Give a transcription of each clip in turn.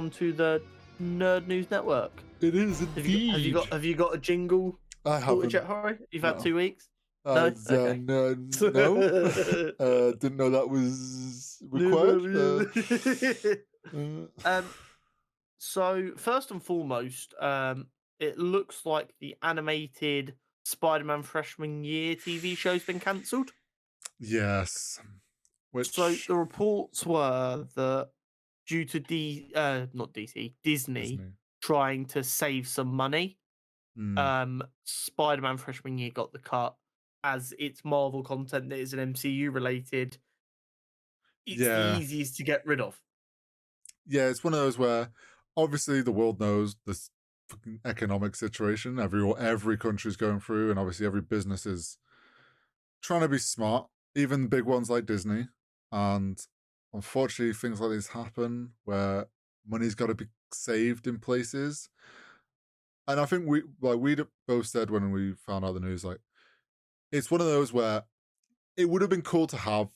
welcome to the Nerd News Network. It is indeed. Have you got a jingle I sorted haven't. yet, Harry? You've had No. 2 weeks? No? Okay. No. Didn't know that was required. So first and foremost, it looks like the animated Spider-Man freshman year TV show's been cancelled. Yes. So the reports were that due to Disney trying to save some money, Spider-Man freshman year got the cut as it's Marvel content that isn't MCU related. It's the easiest to get rid of. Yeah, it's one of those where obviously the world knows this fucking economic situation every country's going through, and obviously every business is trying to be smart, even big ones like Disney. And unfortunately, things like this happen where money's got to be saved in places. And I think we both said when we found out the news, like, it's one of those where it would have been cool to have.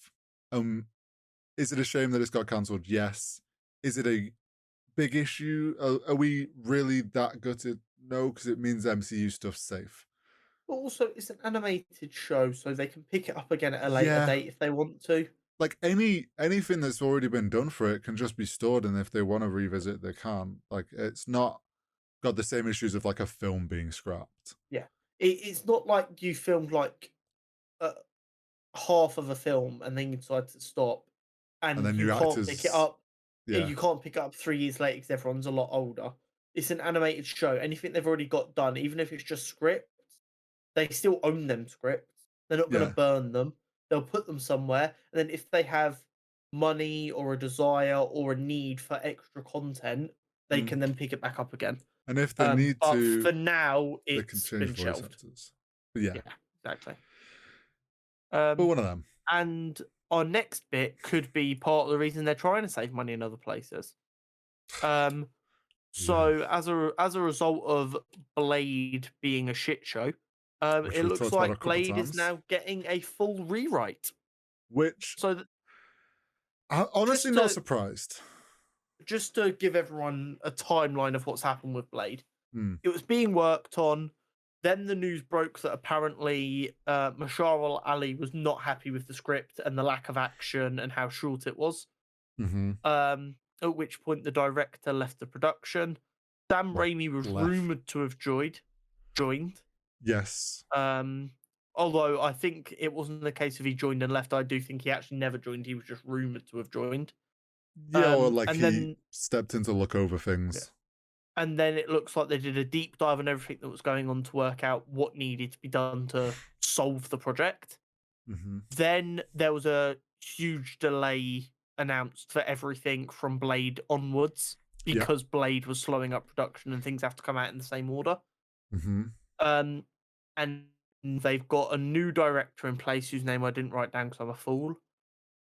Is it a shame that it's got cancelled? Yes. Is it a big issue? Are we really that gutted? No, because it means MCU stuff's safe. But also, it's an animated show, so they can pick it up again at a later date if they want to. Like anything that's already been done for it can just be stored, and if they want to revisit, they can. Like, it's not got the same issues of like a film being scrapped. Yeah, it's not like you filmed like half of a film and then you decide to stop, and then you can't pick it up. Yeah, you can't pick it up 3 years later because everyone's a lot older. It's an animated show. Anything they've already got done, even if it's just scripts, they still own them scripts. They're not going to burn them. They'll put them somewhere, and then if they have money or a desire or a need for extra content, they can then pick it back up again. And if they need to, for now, it's been shelved. Yeah, exactly. But one of them. And our next bit could be part of the reason they're trying to save money in other places. So as a result of Blade being a shit show, it looks like Blade is now getting a full rewrite. Which, I'm honestly not surprised. Just to give everyone a timeline of what's happened with Blade, it was being worked on. Then the news broke that apparently Mahershala Ali was not happy with the script and the lack of action and how short it was. At which point the director left the production. Sam Raimi was rumoured to have joined. Yes. Although I think it wasn't the case if he joined and left. I do think he actually never joined. He was just rumoured to have joined. Yeah, or like he stepped in to look over things. Yeah. And then it looks like they did a deep dive on everything that was going on to work out what needed to be done to solve the project. Then there was a huge delay announced for everything from Blade onwards because Blade was slowing up production and things have to come out in the same order. And they've got a new director in place whose name I didn't write down because I'm a fool.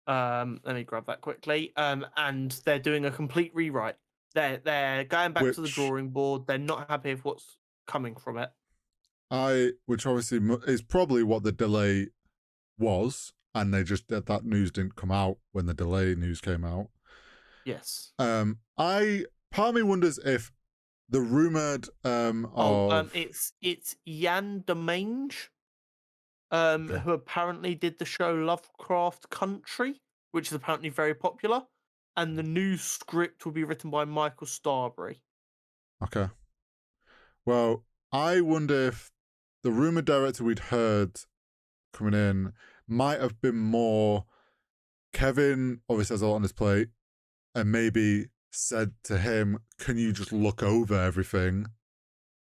Let me grab that quickly. And they're doing a complete rewrite. They're going back to the drawing board. They're not happy with what's coming from it. Which obviously is probably what the delay was, and they just that news didn't come out when the delay news came out. Yes. Part of me wonders if the rumored it's Jan Demange, who apparently did the show Lovecraft Country, which is apparently very popular. And the new script will be written by Michael Starbury. Okay. Well, I wonder if the rumored director we'd heard coming in might have been more Kevin obviously has a lot on his plate and maybe said to him, can you just look over everything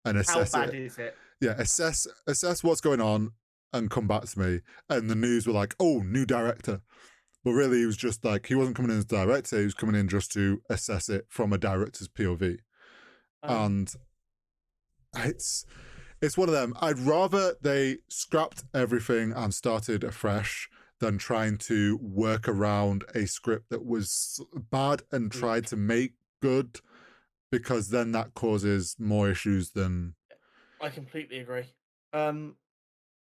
and assess How bad is it? Yeah, assess what's going on and come back to me. And the news were like, oh, new director. But really, he was just like, he wasn't coming in as director, he was coming in just to assess it from a director's POV. And it's one of them. I'd rather they scrapped everything and started afresh than trying to work around a script that was bad and tried to make good, because then that causes more issues than... I completely agree.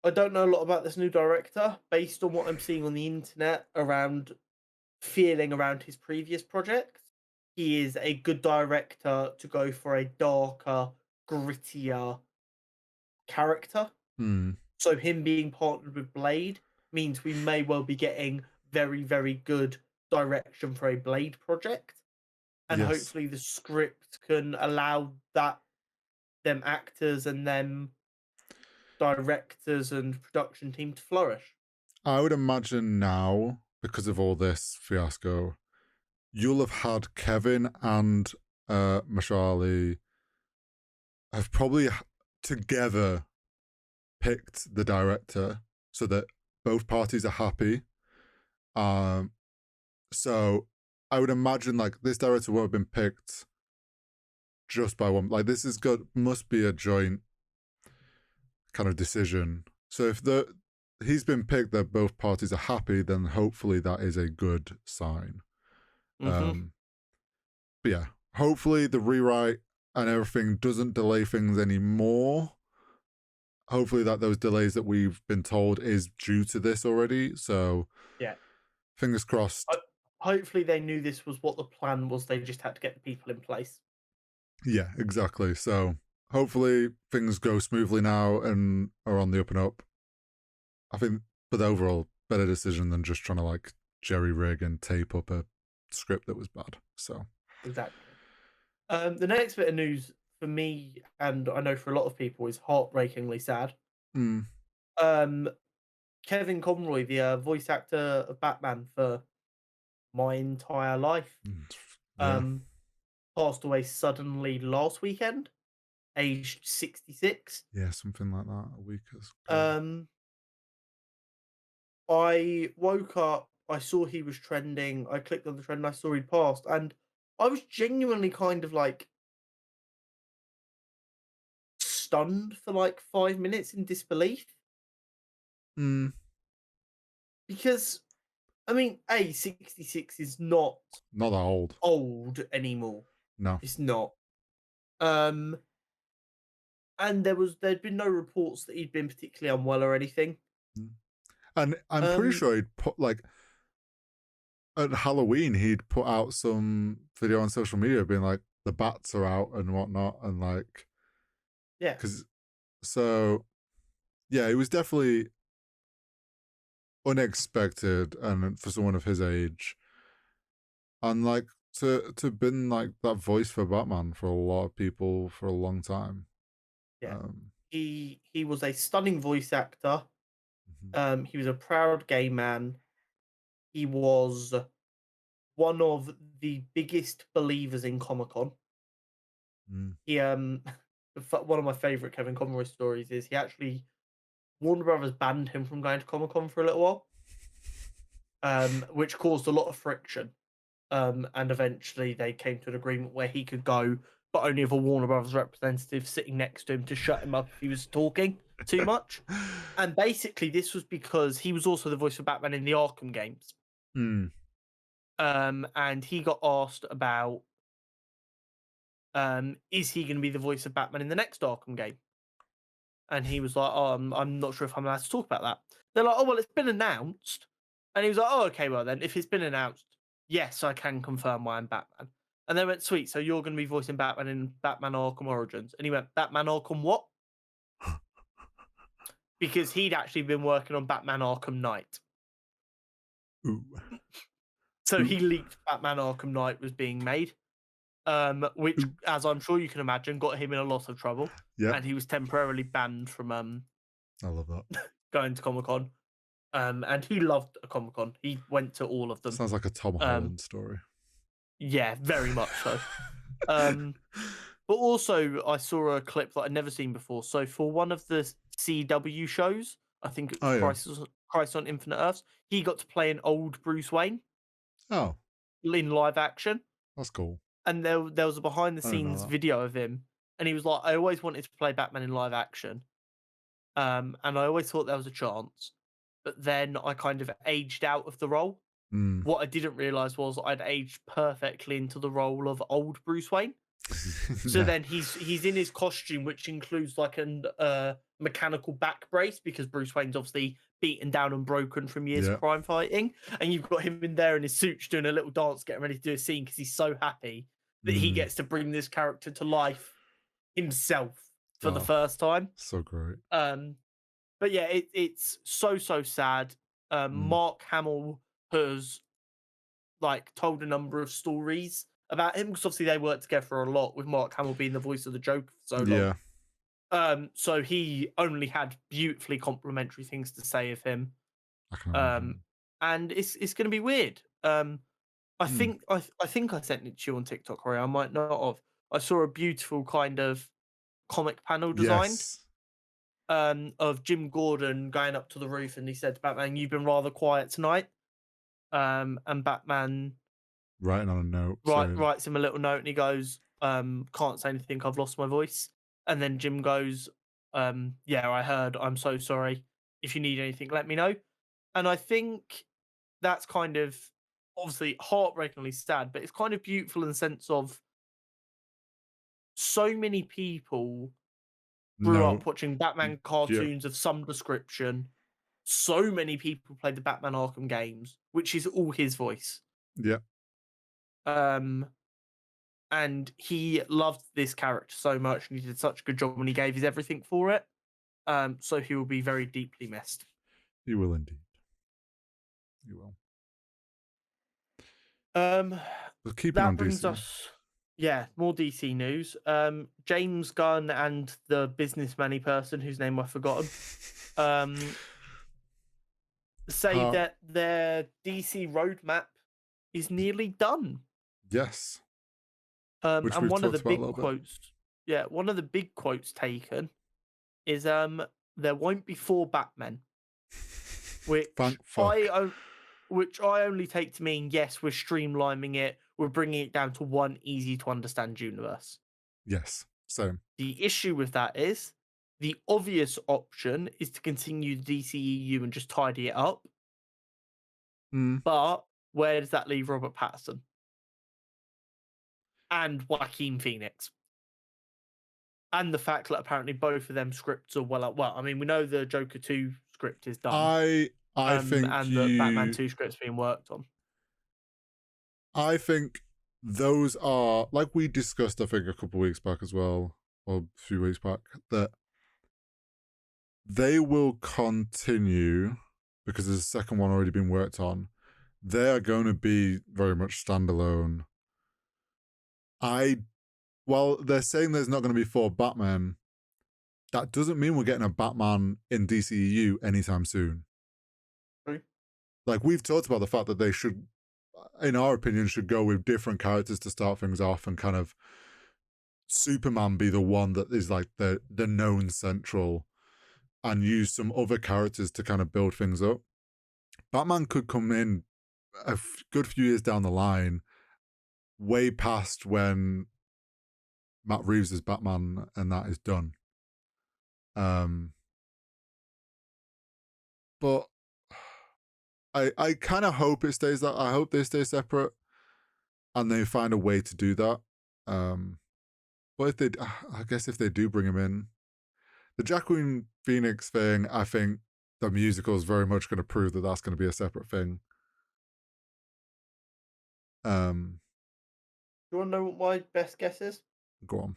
I don't know a lot about this new director based on what I'm seeing on the internet around feeling around his previous project. he is a good director to go for a darker, grittier character. Mm. So him being partnered with Blade means we may well be getting very, very good direction for a Blade project. And Yes. hopefully the script can allow them actors and them directors and production team to flourish. I would imagine now, because of all this fiasco, you'll have had Kevin and Mashali have probably together picked the director so that both parties are happy. So I would imagine like this director won't have been picked just by one. Like this is good, must be a joint kind of decision. So if he's been picked that both parties are happy, then hopefully that is a good sign. Mm-hmm. But yeah, hopefully the rewrite and everything doesn't delay things anymore. Hopefully that those delays that we've been told is due to this already. So Yeah. fingers crossed. Hopefully they knew this was what the plan was. They just had to get the people in place. Yeah, exactly. So hopefully things go smoothly now and are on the up and up. I think, but overall, better decision than just trying to like jerry rig and tape up a script that was bad. So Exactly. The next bit of news for me, and I know for a lot of people, is heartbreakingly sad. mm, Kevin Conroy, the voice actor of Batman for my entire life, yeah, passed away suddenly last weekend, aged 66. yeah, something like that. A week ago. I woke up, I saw he was trending, I clicked on the trend, I saw he'd passed, and I was genuinely kind of like stunned for like 5 minutes in disbelief Mm, because I mean, 66 is not not that old. old anymore. No. It's not. Um, and there'd been no reports that he'd been particularly unwell or anything. And I'm pretty sure he'd put like at Halloween he'd put out some video on social media being like the bats are out and whatnot and like Yeah, because so yeah, it was definitely unexpected and for someone of his age and like to been like that voice for Batman for a lot of people for a long time. yeah. Um, He was a stunning voice actor. mhm, He was a proud gay man. He was one of the biggest believers in Comic Con. mm. He one of my favorite Kevin Conroy stories is he actually Warner Brothers banned him from going to Comic Con for a little while, which caused a lot of friction. And eventually they came to an agreement where he could go, but only if a Warner Brothers representative sitting next to him to shut him up if he was talking too much. And basically, this was because he was also the voice of Batman in the Arkham games. Mm. And he got asked about, is he going to be the voice of Batman in the next Arkham game? And he was like, "Oh, I'm not sure if I'm allowed to talk about that." They're like, "Oh, well, it's been announced." And he was like, "Oh, okay, well then, if it's been announced, yes, I can confirm why I'm Batman." And they went, "Sweet, so you're going to be voicing Batman in Batman Arkham Origins?" And he went, "Batman Arkham what?" Because he'd actually been working on Batman Arkham Knight. Ooh. So Ooh. he leaked Batman Arkham Knight was being made, which, Ooh. as I'm sure you can imagine, got him in a lot of trouble. Yeah, And he was temporarily banned from I love that. going to Comic Con. And he loved a Comic Con. He went to all of them. Sounds like a Tom Holland story. Yeah, very much so. But also, I saw a clip that I'd never seen before. So for one of the CW shows, I think it was Crisis on Infinite Earths, he got to play an old Bruce Wayne Oh, in live action. that's cool. And there was a behind the I didn't know scenes that. video of him, and he was like, "I always wanted to play Batman in live action, and I always thought there was a chance, but then I kind of aged out of the role. Mm. What I didn't realize was I'd aged perfectly into the role of old Bruce Wayne." So then he's in his costume, which includes like a mechanical back brace because Bruce Wayne's obviously beaten down and broken from years of crime fighting, and you've got him in there in his suit doing a little dance, getting ready to do a scene because he's so happy that he gets to bring this character to life himself for the first time. So great. But yeah, it's so sad. Mark Hamill has like told a number of stories about him because obviously they worked together a lot with Mark Hamill being the voice of the Joker for so long. So he only had beautifully complimentary things to say of him. I can imagine. And it's going to be weird. I think I sent it to you on TikTok, or I might not have. I saw a beautiful kind of comic panel designed of Jim Gordon going up to the roof, and he said to Batman, "You've been rather quiet tonight." And Batman writing on a note, writes him a little note, and he goes, "Can't say anything. I've lost my voice." And then Jim goes, "Yeah, I heard. I'm so sorry. If you need anything, let me know." And I think that's kind of obviously heartbreakingly sad, but it's kind of beautiful in the sense of so many people grew up watching Batman cartoons of some description. So many people played the Batman Arkham games, which is all his voice. Yeah. And he loved this character so much, and he did such a good job, and he gave his everything for it. So he will be very deeply missed. He will indeed. He will. That brings us, more DC news. James Gunn and the businessman-y person whose name I've forgotten, say that their DC roadmap is nearly done. Yes. And one of the big quotes, one of the big quotes taken is there won't be 4 Batmen, which I only take to mean, yes, we're streamlining it, we're bringing it down to one easy to understand universe. Yes, same. The issue with that is the obvious option is to continue the DCEU and just tidy it up. But where does that leave Robert Pattinson and Joaquin Phoenix? And the fact that apparently both of them scripts are well, I mean, we know the Joker 2 script is done. I think and the Batman 2 script's being worked on. I think those are, like we discussed, I think, a couple of weeks back as well, or a few weeks back, that they will continue because there's a second one already been worked on. They are going to be very much standalone. While they're saying there's not going to be 4 Batman, that doesn't mean we're getting a Batman in DCEU anytime soon. Right. Like, we've talked about the fact that they should, in our opinion, should go with different characters to start things off, and kind of Superman be the one that is like the known central, and use some other characters to kind of build things up. Batman could come in a good few years down the line, way past when Matt Reeves is Batman and that is done. But I kind of hope it stays that. I hope they stay separate and they find a way to do that. But I guess if they do bring him in, the Joaquin Phoenix thing, I think the musical is very much going to prove that that's going to be a separate thing. Do you want to know what my best guess is? Go on.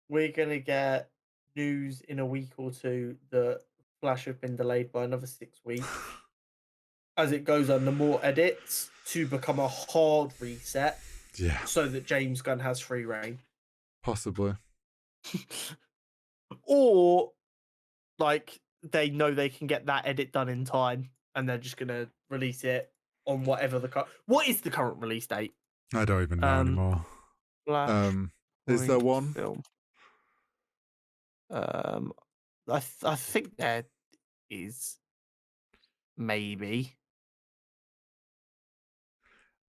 We're going to get news in a week or two that Flash have been delayed by another 6 weeks as it goes under more edits to become a hard reset. Yeah. So that James Gunn has free reign. Possibly. Or, like, they know they can get that edit done in time and they're just going to release it on whatever what is the current release date? I don't even know anymore. Flash is there one? Film. I think there is maybe.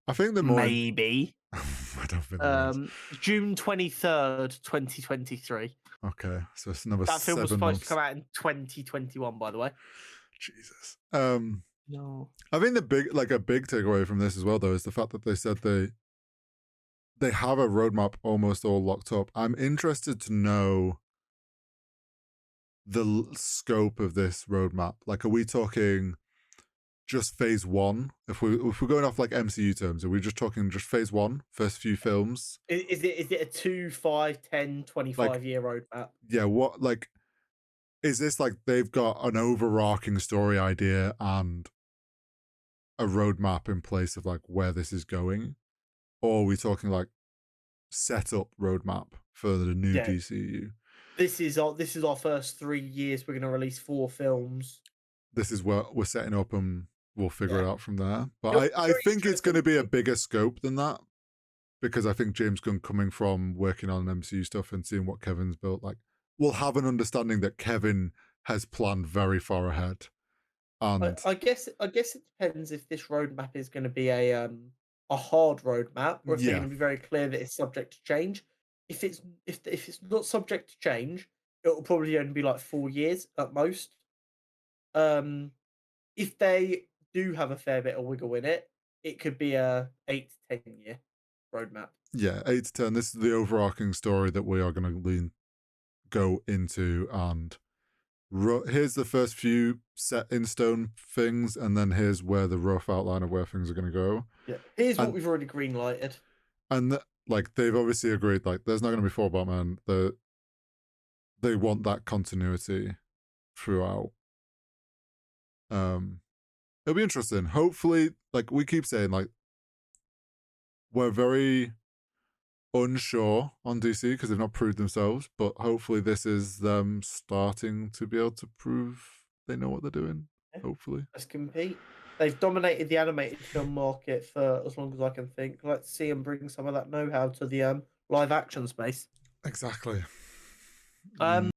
I think the maybe. I don't think June 23rd, 2023. Okay, so it's another that film was supposed months. to come out in 2021, by the way. Jesus. No. I think a big takeaway from this as well, though, is the fact that they said they have a roadmap almost all locked up. I'm interested to know the scope of this roadmap. Like, are we talking just phase one? If we're going off like MCU terms, are we just talking just phase one, first few films? Is it a 2, 5, 10, Like, 25-year roadmap? yeah, what, like, is this like they've got an overarching story idea and a roadmap in place of like where this is going? Or are we talking like setup roadmap for the new Yeah. DCU? This is our first 3 years. We're gonna release 4 films. This is where we're setting up and we'll figure Yeah. it out from there. It'll But be I very think it's going to interesting. be a bigger scope than that, because I think James Gunn, coming from working on MCU stuff and seeing what Kevin's built, like, will have an understanding that Kevin has planned very far ahead. And I guess it depends if this roadmap is gonna be a hard roadmap, or if they're yeah, gonna be very clear that it's subject to change. If it's not subject to change, it will probably only be like 4 years at most. Um, if they do have a fair bit of wiggle in it, it could be a 8 to 10-year roadmap. yeah, 8 to 10. This is the overarching story that we are going to go into, and here's the first few set in stone things, and then here's where the rough outline of where things are going to go. Yeah. Here's what And we've already green lighted. like, they've obviously agreed, like, there's not going to be 4 Batman. They want that continuity throughout. It'll be interesting. Hopefully, like we keep saying, like, we're very unsure on DC because they've not proved themselves, but hopefully this is them starting to be able to prove they know what they're doing. Yeah. Hopefully. Let's compete. They've dominated the animated film market for as long as I can think. Let's see them bring some of that know-how to the live action space. Exactly. Um,